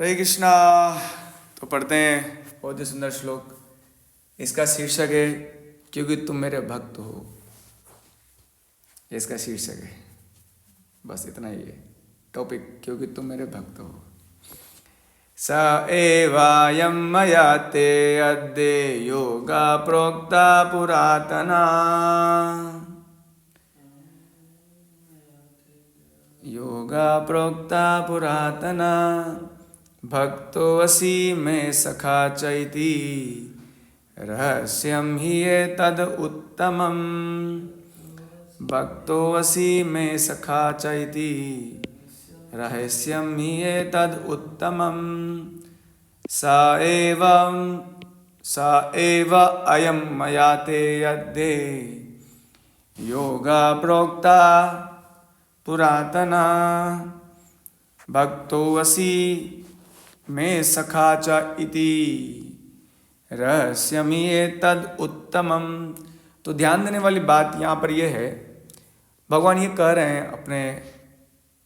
हरे कृष्णा। तो पढ़ते हैं बहुत ही सुंदर श्लोक। इसका शीर्षक है क्योंकि तुम मेरे भक्त हो। इसका शीर्षक है, बस इतना ही है टॉपिक, क्योंकि तुम मेरे भक्त हो। स एवायं मया ते अद्य योगा प्रोक्ता पुरातना। योगा प्रोक्ता पुरातना भक्तोऽसि मे सखा चैति रहस्यं हि एतद् उत्तमम्। भक्तोऽसि मे सखा चैति रहस्यं हि एतद् उत्तमम्। स एव अयं मया ते अद्य योगा प्रोक्ता पुरातना भक्तोऽसि मे सखा च इति रहस्यम् एतद् उत्तमम्। तो ध्यान देने वाली बात यहाँ पर यह है, भगवान ये कह रहे हैं अपने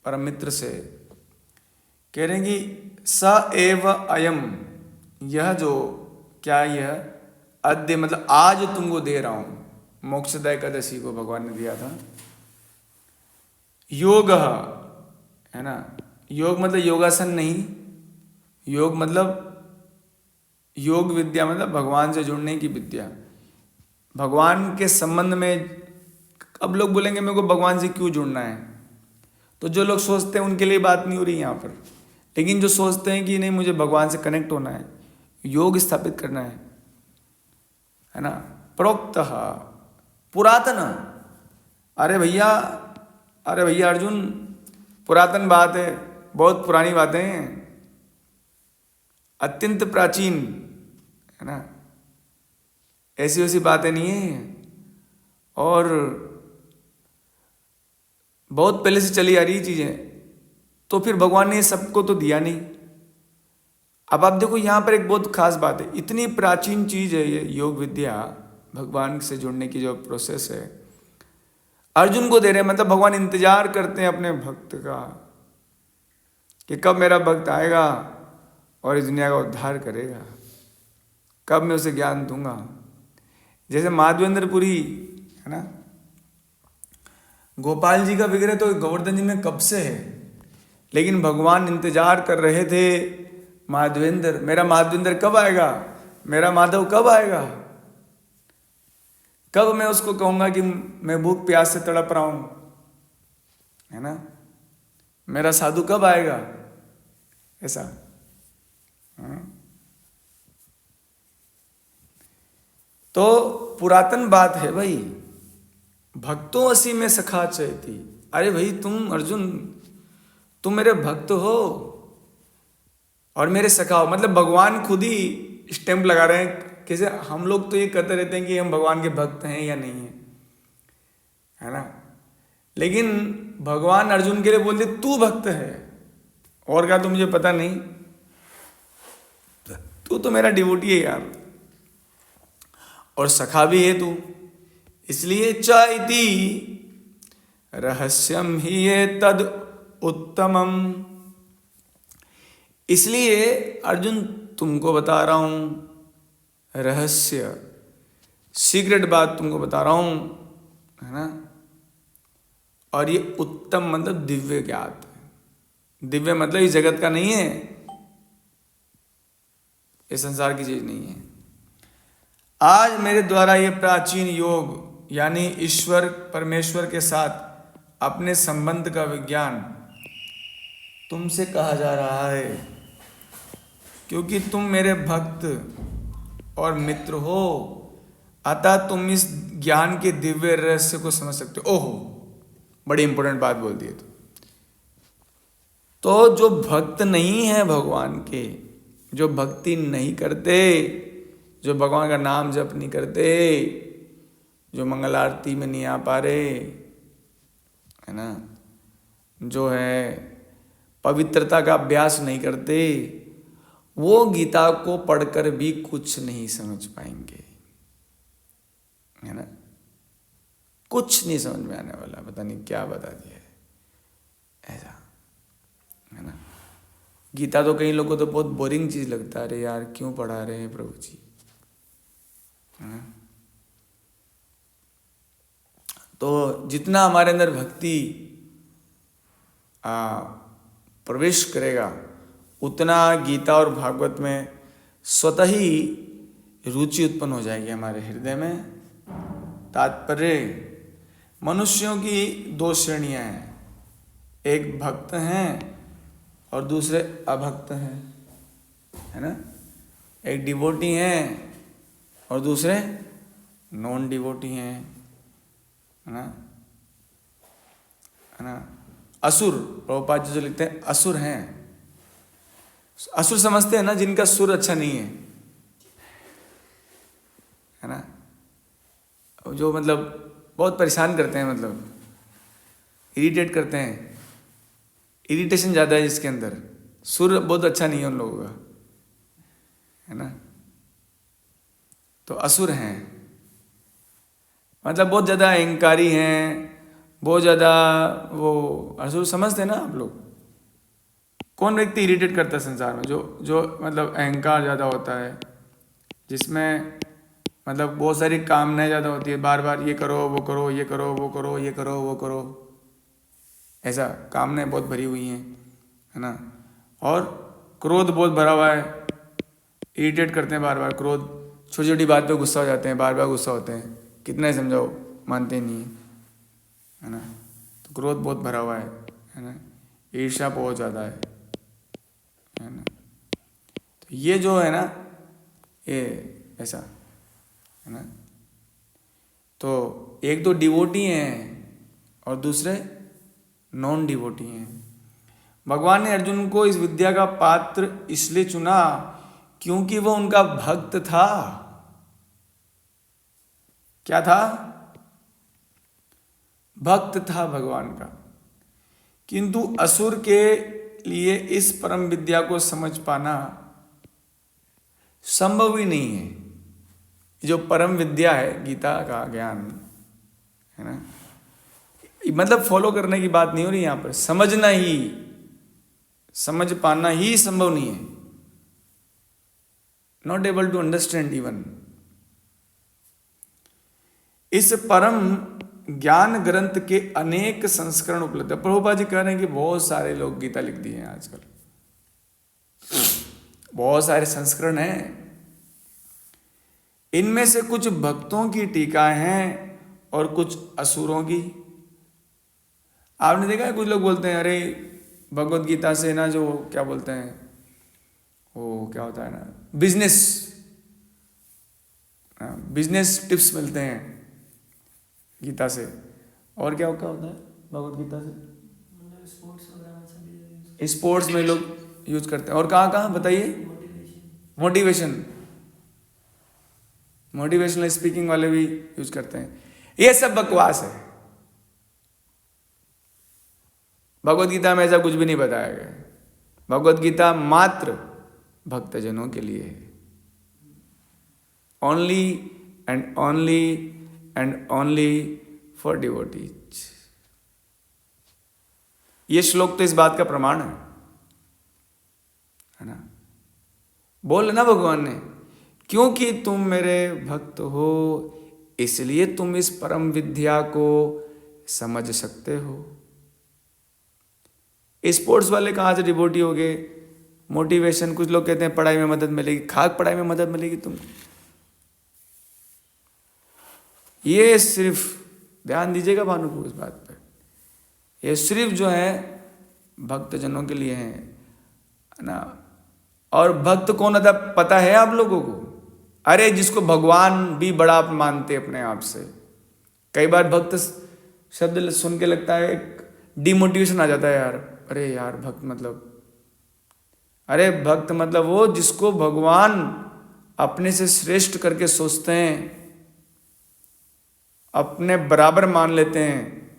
परम मित्र से, कह रहे हैं कि स एव अयम, यह जो क्या, यह अद्य मतलब आज तुमको दे रहा हूँ। मोक्षदा एकादशी को भगवान ने दिया था। योग है ना, योग मतलब योगासन नहीं, योग मतलब योग विद्या, मतलब भगवान से जुड़ने की विद्या। भगवान के संबंध में अब लोग बोलेंगे मेरे को भगवान से क्यों जुड़ना है, तो जो लोग सोचते हैं उनके लिए बात नहीं हो रही यहाँ पर। लेकिन जो सोचते हैं कि नहीं मुझे भगवान से कनेक्ट होना है, योग स्थापित करना है ना, प्रोक्त पुरातन। अरे भैया अर्जुन, पुरातन बात है, बहुत पुरानी बातें हैं, अत्यंत प्राचीन है ना, ऐसी वैसी बातें नहीं है, और बहुत पहले से चली आ रही चीजें। तो फिर भगवान ने सबको तो दिया नहीं। अब आप देखो यहाँ पर एक बहुत खास बात है, इतनी प्राचीन चीज है ये योग विद्या, भगवान से जुड़ने की जो प्रोसेस है, अर्जुन को दे रहे हैं। मतलब भगवान इंतजार करते हैं अपने भक्त का कि कब मेरा भक्त आएगा और इस दुनिया का उद्धार करेगा, कब मैं उसे ज्ञान दूंगा। जैसे माधवेंद्रपुरी है ना, गोपाल जी का विग्रह तो गोवर्धन जी में कब से है, लेकिन भगवान इंतजार कर रहे थे, माधवेंद्र, मेरा माधवेंद्र कब आएगा, मेरा माधव कब आएगा, कब मैं उसको कहूंगा कि मैं भूख प्यास से तड़प रहा हूं, है ना, मेरा साधु कब आएगा, ऐसा। तो पुरातन बात है भाई, भक्तों असी में सखा चैती। अरे भाई तुम अर्जुन, तुम मेरे भक्त हो और मेरे सखा हो। मतलब भगवान खुद ही स्टैंप लगा रहे हैं। कैसे हम लोग तो ये कहते रहते हैं कि हम भगवान के भक्त हैं या नहीं है ना, लेकिन भगवान अर्जुन के लिए बोलते तू भक्त है, और क्या तो मुझे पता नहीं, तू तो मेरा डिवोटी है यार, और सखा भी है तू। इसलिए च इति रहस्यम ही ये तद उत्तमम। इसलिए अर्जुन तुमको बता रहा हूं रहस्य, सीक्रेट बात तुमको बता रहा हूं, है ना। और ये उत्तम मतलब दिव्य ज्ञात। दिव्य मतलब इस जगत का नहीं है, ये संसार की चीज नहीं है। आज मेरे द्वारा ये प्राचीन योग यानी ईश्वर परमेश्वर के साथ अपने संबंध का विज्ञान तुमसे कहा जा रहा है, क्योंकि तुम मेरे भक्त और मित्र हो, अतः तुम इस ज्ञान के दिव्य रहस्य को समझ सकते हो। ओहो, बड़ी इंपॉर्टेंट बात बोल दी। तो जो भक्त नहीं है भगवान के, जो भक्ति नहीं करते, जो भगवान का नाम जप नहीं करते, जो मंगल आरती में नहीं आ पा रहे, है ना, जो है पवित्रता का अभ्यास नहीं करते, वो गीता को पढ़कर भी कुछ नहीं समझ पाएंगे, है ना। कुछ नहीं समझ में आने वाला, पता नहीं क्या बता दिया है ऐसा, है ना। गीता तो कई लोगों को तो बहुत बोरिंग चीज लगता है, अरे यार क्यों पढ़ा रहे हैं प्रभु जी, हाँ? तो जितना हमारे अंदर भक्ति प्रवेश करेगा उतना गीता और भागवत में स्वतः ही रुचि उत्पन्न हो जाएगी हमारे हृदय में। तात्पर्य, मनुष्यों की दो श्रेणियां हैं, एक भक्त हैं और दूसरे अभक्त हैं, है ना। एक डिवोटी हैं और दूसरे नॉन डिवोटी हैं, है ना, है ना। असुर, प्रभुपाद जी जो लिखते हैं असुर हैं, असुर समझते हैं ना जिनका सुर अच्छा नहीं है ना, जो मतलब बहुत परेशान करते हैं, मतलब इरिटेट करते हैं, इरिटेशन ज़्यादा है जिसके अंदर, सुर बहुत अच्छा नहीं है उन लोगों का, है ना। तो असुर हैं, मतलब बहुत ज़्यादा अहंकारी हैं, बहुत ज़्यादा वो असुर समझते हैं ना आप लोग। कौन व्यक्ति इरिटेट करता है संसार में, जो मतलब अहंकार ज़्यादा होता है, जिसमें मतलब बहुत सारी कामनाएं ज़्यादा होती है, बार बार ये करो वो करो, ये करो वो करो, ये करो वो करो, ऐसा कामनाएं बहुत भरी हुई हैं, है ना। और क्रोध बहुत भरा हुआ है, इरिटेट करते हैं बार बार, क्रोध, छोटी छोटी बात पे गुस्सा हो जाते हैं, बार बार गुस्सा होते हैं, कितना ही समझाओ मानते नहीं हैं, है ना। तो क्रोध बहुत भरा हुआ है ना। ईर्ष्या बहुत ज़्यादा है ना। तो ये जो है ना, ये ऐसा है ना। तो एक तो डिवोटी हैं और दूसरे नॉन डिवोटी हैं। भगवान ने अर्जुन को इस विद्या का पात्र इसलिए चुना क्योंकि वो उनका भक्त था। क्या था? भक्त था भगवान का। किंतु असुर के लिए इस परम विद्या को समझ पाना संभव ही नहीं है। जो परम विद्या है, गीता का ज्ञान है ना, मतलब फॉलो करने की बात नहीं हो रही यहां पर, समझना ही, समझ पाना ही संभव नहीं है। Not able to understand even. इस परम ज्ञान ग्रंथ के अनेक संस्करण उपलब्ध है। प्रभुपाद जी कह रहे हैं कि बहुत सारे लोग गीता लिख दिए हैं आजकल, बहुत सारे संस्करण हैं। इनमें से कुछ भक्तों की टीकाएं हैं और कुछ असुरों की। आपने देखा है कुछ लोग बोलते हैं अरे भगवत गीता से ना, जो क्या बोलते हैं वो क्या होता है ना, बिजनेस टिप्स मिलते हैं गीता से। और क्या क्या होता है भगवत गीता से? स्पोर्ट्स में लोग यूज करते हैं। और कहाँ कहाँ बताइए? मोटिवेशनल स्पीकिंग वाले भी यूज करते हैं। ये सब बकवास है। भगवत गीता में ऐसा कुछ भी नहीं बताया गया है। भगवत गीता मात्र भक्तजनों के लिए है। Only and only and only for devotees. ये श्लोक तो इस बात का प्रमाण है ना। बोल ना भगवान ने, क्योंकि तुम मेरे भक्त हो इसलिए तुम इस परम विद्या को समझ सकते हो। स्पोर्ट्स वाले कहाँ से डिवोटी हो गए? मोटिवेशन, कुछ लोग कहते हैं पढ़ाई में मदद मिलेगी। खाक पढ़ाई में मदद मिलेगी तुमको? ये सिर्फ ध्यान दीजिएगा भानुपुर इस बात पर, ये सिर्फ जो है भक्तजनों के लिए है ना। और भक्त कौन होता पता है आप लोगों को? अरे जिसको भगवान भी बड़ा मानते अपने आप से। कई बार भक्त शब्द सुन के लगता है डिमोटिवेशन आ जाता है यार, अरे यार भक्त मतलब, अरे भक्त मतलब वो जिसको भगवान अपने से श्रेष्ठ करके सोचते हैं, अपने बराबर मान लेते हैं।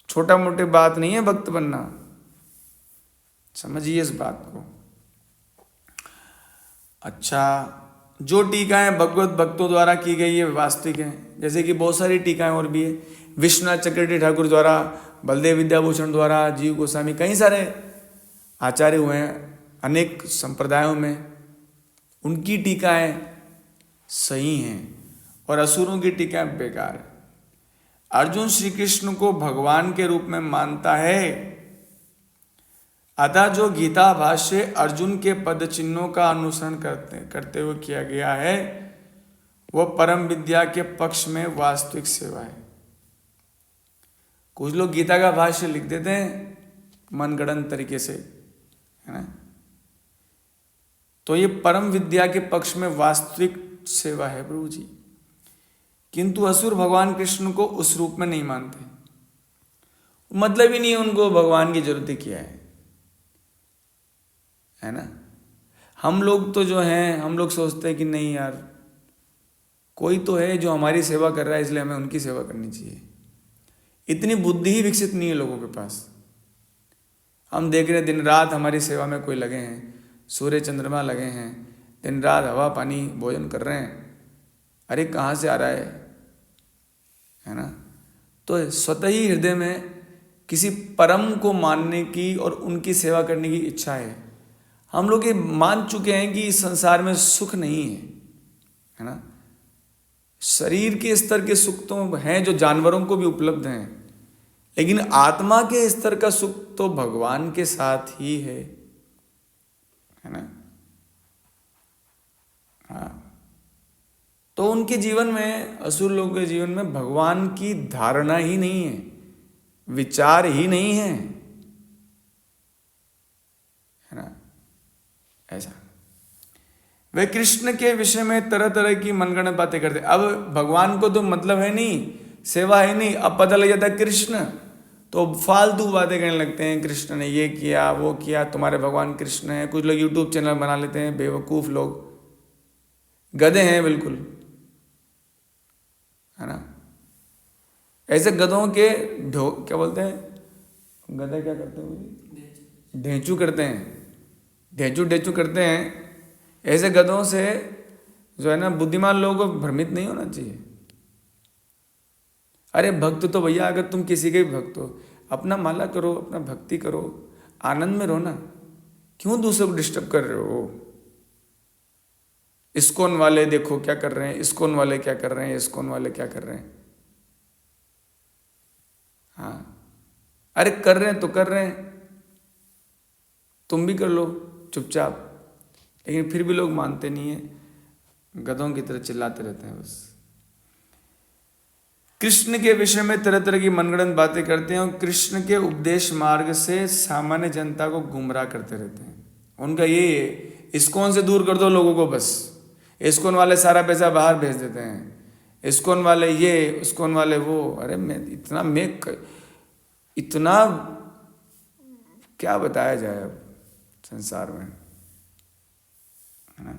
छोटा मोटी बात नहीं है भक्त बनना, समझिए इस बात को। अच्छा, जो टीकाएं भगवत भक्तों द्वारा की गई है वास्तविक हैं, जैसे कि बहुत सारी टीकाएं और भी है। विश्वनाथ चक्रवर्ती ठाकुर द्वारा, बलदेव विद्याभूषण द्वारा, जीव गोस्वामी, कई सारे आचार्य हुए हैं अनेक संप्रदायों में, उनकी टीकाएं सही हैं और असुरों की टीकाएं बेकार है। अर्जुन श्री कृष्ण को भगवान के रूप में मानता है, अतः जो गीता भाष्य अर्जुन के पद चिन्हों का अनुसरण करते हुए किया गया है वह परम विद्या के पक्ष में वास्तविक सेवा है। कुछ लोग गीता का भाष्य लिख देते हैं मनगढ़ंत तरीके से, है ना, तो ये परम विद्या के पक्ष में वास्तविक सेवा है प्रभु जी। किंतु असुर भगवान कृष्ण को उस रूप में नहीं मानते, मतलब ही नहीं उनको भगवान की जरूरत क्या है ना। हम लोग तो जो हैं, हम लोग सोचते हैं कि नहीं यार, कोई तो है जो हमारी सेवा कर रहा है, इसलिए हमें उनकी सेवा करनी चाहिए। इतनी बुद्धि ही विकसित नहीं है लोगों के पास। हम देख रहे हैं दिन रात हमारी सेवा में कोई लगे हैं, सूर्य चंद्रमा लगे हैं, दिन रात हवा पानी भोजन कर रहे हैं। अरे कहाँ से आ रहा है ना। तो स्वतः ही हृदय में किसी परम को मानने की और उनकी सेवा करने की इच्छा है। हम लोग ये मान चुके हैं कि इस संसार में सुख नहीं है ना। शरीर के स्तर के सुख तो हैं जो जानवरों को भी उपलब्ध हैं, लेकिन आत्मा के स्तर का सुख तो भगवान के साथ ही है ना। हाँ, तो उनके जीवन में, असुर लोगों के जीवन में भगवान की धारणा ही नहीं है, विचार ही नहीं है ना। ऐसा वे कृष्ण के विषय में तरह तरह की मनगढ़ंत बातें करते। अब भगवान को तो मतलब है नहीं, सेवा है नहीं, अब पता लग जाता है कृष्ण, तो फालतू बातें करने लगते हैं। कृष्ण ने ये किया वो किया, तुम्हारे भगवान कृष्ण है। कुछ लोग यूट्यूब चैनल बना लेते हैं, बेवकूफ लोग, गधे हैं बिल्कुल, है ना। ऐसे गधों के क्या बोलते हैं, गधा क्या करते हैं, ढेंचू करते हैं, ढेंचू करते हैं। ऐसे गधों से जो है ना, बुद्धिमान लोगों को भ्रमित नहीं होना चाहिए। अरे भक्त तो भैया, अगर तुम किसी के भी भक्त हो, अपना माला करो, अपना भक्ति करो, आनंद में रहो ना, क्यों दूसरे को डिस्टर्ब कर रहे हो। इस्कॉन वाले देखो क्या कर रहे हैं, इस्कॉन वाले क्या कर रहे हैं, इस्कॉन वाले क्या कर रहे हैं। हाँ, अरे कर रहे हैं तो कर रहे हैं, तुम भी कर लो चुपचाप। लेकिन फिर भी लोग मानते नहीं है, गधों की तरह चिल्लाते रहते हैं बस। कृष्ण के विषय में तरह तरह की मनगढ़ंत बातें करते हैं और कृष्ण के उपदेश मार्ग से सामान्य जनता को गुमराह करते रहते हैं। उनका ये है, इस्कॉन से दूर कर दो लोगों को बस। इस्कॉन वाले सारा पैसा बाहर भेज देते हैं, इस्कॉन वाले ये, इस्कॉन वाले वो। अरे मैं इतना क्या बताया जाए अब संसार में, है ना।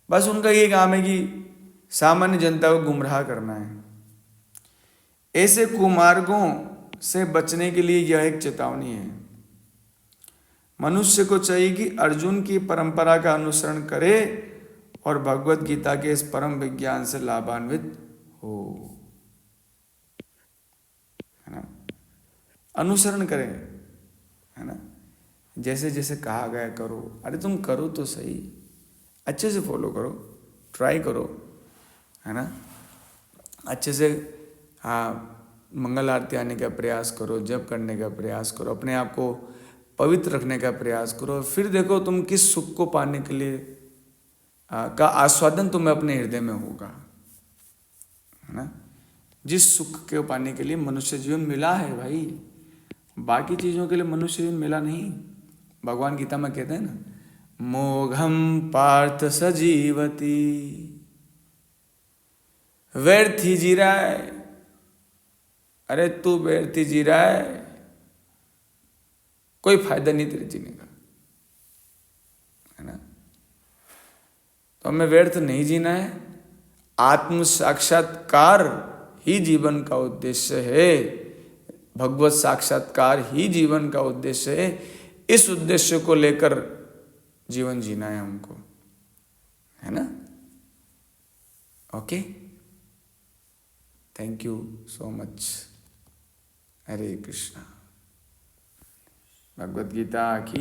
बस उनका ये काम है कि सामान्य जनता को गुमराह करना है। ऐसे कुमार्गों से बचने के लिए यह एक चेतावनी है। मनुष्य को चाहिए कि अर्जुन की परंपरा का अनुसरण करे और भगवत गीता के इस परम विज्ञान से लाभान्वित हो, है ना। अनुसरण करें, है ना, जैसे जैसे कहा गया करो। अरे तुम करो तो सही, अच्छे से फॉलो करो, ट्राई करो, है ना। अच्छे से हाँ, मंगल आरती आने का प्रयास करो, जप करने का प्रयास करो, अपने आप को पवित्र रखने का प्रयास करो। फिर देखो तुम किस सुख को पाने के लिए का आस्वादन तुम्हें अपने हृदय में होगा, है ना। जिस सुख को पाने के लिए मनुष्य जीवन मिला है भाई, बाकी चीज़ों के लिए मनुष्य जीवन मिला नहीं। भगवान गीता में कहते हैं ना, मोघम पार्थ सजीवती, व्यर्थ ही जी रहा है। अरे तू व्यर्थ ही जी रहा है, कोई फायदा नहीं तेरे जीने का, है ना। तो हमें व्यर्थ नहीं जीना है, आत्म साक्षात्कार ही जीवन का उद्देश्य है, भगवत साक्षात्कार ही जीवन का उद्देश्य है। इस उद्देश्य को लेकर जीवन जीना है हमको, है ना। Okay, thank you so much. Hare Krishna. Bhagavad Gita की